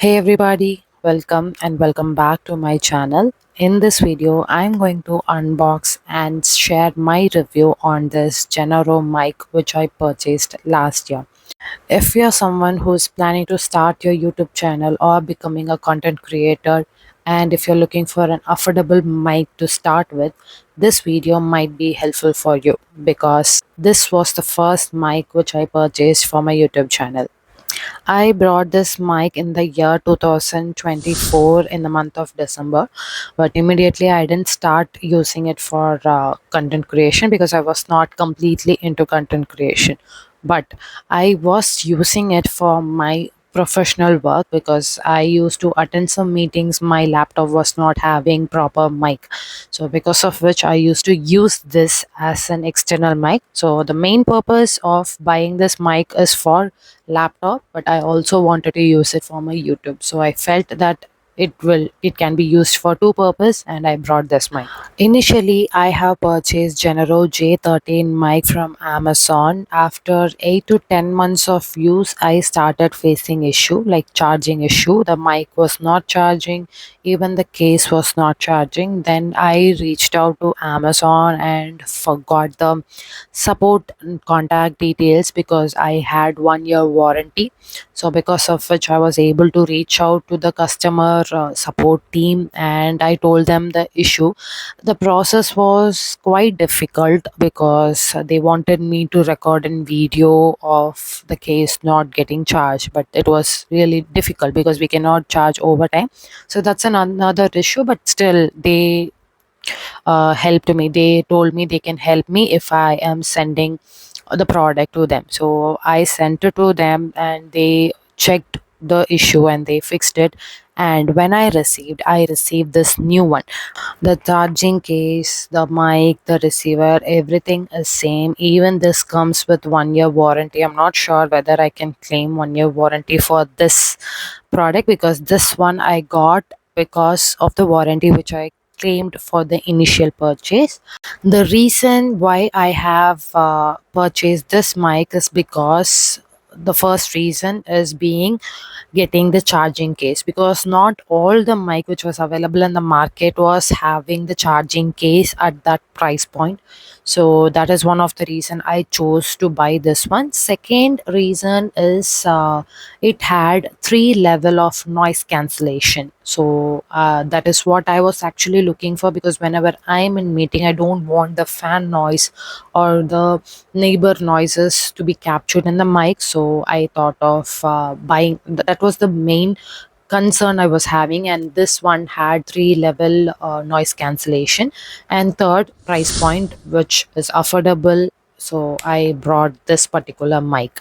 Hey everybody, welcome back to my channel. In this video, I'm going to unbox and share my review on this Genero mic which I purchased last year. If you're someone who's planning to start your YouTube channel or becoming a content creator, and if you're looking for an affordable mic to start with, this video might be helpful for you because this was the first mic which I purchased for my YouTube channel. I brought this mic in the year 2024 in the month of December, but immediately I didn't start using it for content creation because I was not completely into content creation. But I was using it for my professional work because I used to attend some meetings. My laptop was not having proper mic, so because of which I used to use this as an external mic. So the main purpose of buying this mic is for laptop, but I also wanted to use it for my YouTube, so I felt that it can be used for two purpose, and I brought this mic. Initially, I have purchased Genero J13 mic from Amazon. After 8 to 10 months of use, I started facing issue like charging issue. The mic was not charging, even the case was not charging. Then I reached out to Amazon and forgot the support contact details because I had 1 year warranty. So because of which I was able to reach out to the customer support team and I told them the issue. The process was quite difficult because they wanted me to record a video of the case not getting charged, but it was really difficult because we cannot charge overtime. So that's another issue, but still they helped me. They told me they can help me if I am sending the product to them. So I sent it to them and they checked the issue and they fixed it. And when I received this new one. The charging case, the mic, the receiver, everything is same. Even this comes with 1 year warranty. I'm not sure whether I can claim 1 year warranty for this product because this one I got because of the warranty which I claimed for the initial purchase. The reason why I have purchased this mic is because the first reason is being getting the charging case, because not all the mic which was available in the market was having the charging case at that price point. So that is one of the reason I chose to buy this one. Second reason is it had 3 level of noise cancellation. So that is what I was actually looking for, because whenever I'm in meeting I don't want the fan noise or the neighbor noises to be captured in the mic. So I thought of buying. That was the main concern I was having, and this one had 3 level noise cancellation. And third, price point, which is affordable. So I brought this particular mic.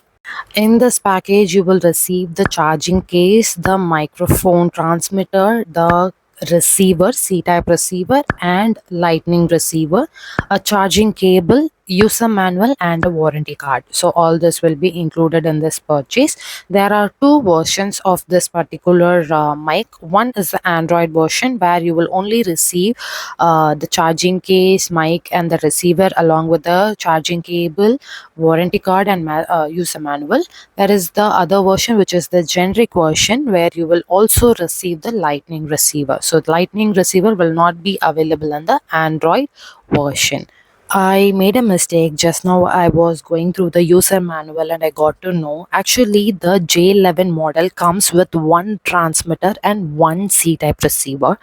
In this package, you will receive the charging case, the microphone transmitter, the receiver, C-type receiver, and lightning receiver, a charging cable, user manual, and a warranty card. So all this will be included in this purchase. There are two versions of this particular mic. One is the Android version where you will only receive the charging case, mic, and the receiver along with the charging cable, warranty card, and user manual. There is the other version which is the generic version where you will also receive the lightning receiver. So the lightning receiver will not be available in the Android version. I made a mistake just now. I was going through the user manual and I got to know actually the J11 model comes with one transmitter and one C type receiver,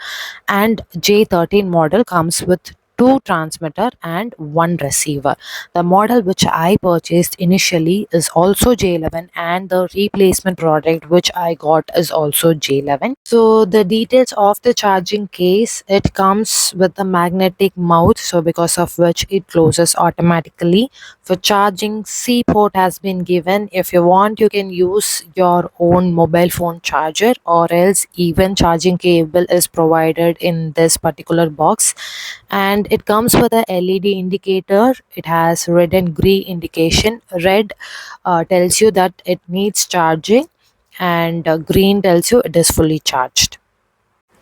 and J13 model comes with two transmitter and one receiver. The model which I purchased initially is also J11, and the replacement product which I got is also J11. So the details of the charging case, it comes with the magnetic mouth, so because of which it closes automatically. For charging, C port has been given. If you want, you can use your own mobile phone charger, or else even charging cable is provided in this particular box. And it comes with a LED indicator. It has red and green indication. Red tells you that it needs charging, and green tells you it is fully charged.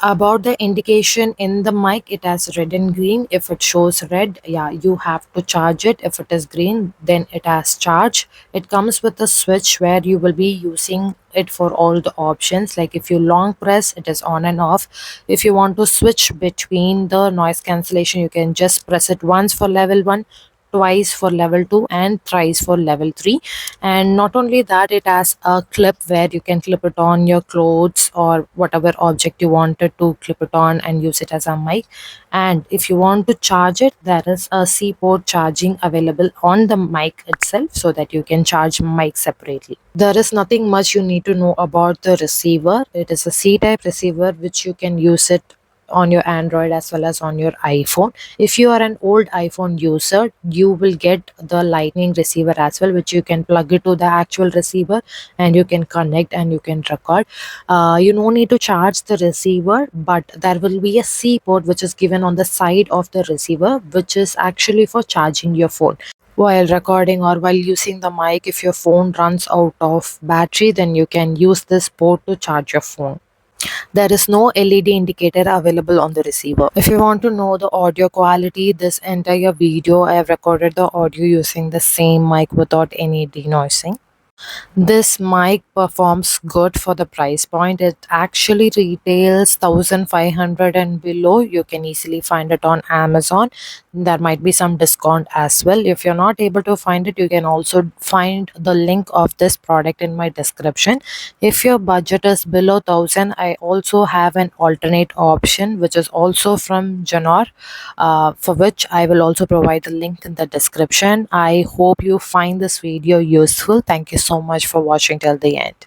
About the indication in the mic, it has red and green. If it shows red, yeah, you have to charge it. If it is green, then it has charge. It comes with a switch where you will be using it for all the options. Like if you long press, it is on and off. If you want to switch between the noise cancellation, you can just press it once for level 1, twice for level 2, and thrice for level 3. And not only that, it has a clip where you can clip it on your clothes or whatever object you wanted to clip it on and use it as a mic. And if you want to charge it, there is a C port charging available on the mic itself, so that you can charge mic separately. There is nothing much you need to know about the receiver. It is a C type receiver which you can use it on your Android as well as on your iPhone. If you are an old iPhone user, you will get the lightning receiver as well, which you can plug it to the actual receiver and you can connect and you can record. You no need to charge the receiver, but there will be a C port which is given on the side of the receiver, which is actually for charging your phone while recording or while using the mic. If your phone runs out of battery, then you can use this port to charge your phone. There is no LED indicator available on the receiver. If you want to know the audio quality, this entire video I have recorded the audio using the same mic without any denoising. This mic performs good for the price point. It actually retails 1500 and below. You can easily find it on Amazon. There might be some discount as well. If you're not able to find it, you can also find the link of this product in my description. If your budget is below 1000, I also have an alternate option which is also from Janor, for which I will also provide the link in the description. I hope you find this video useful. Thank you so much for watching till the end.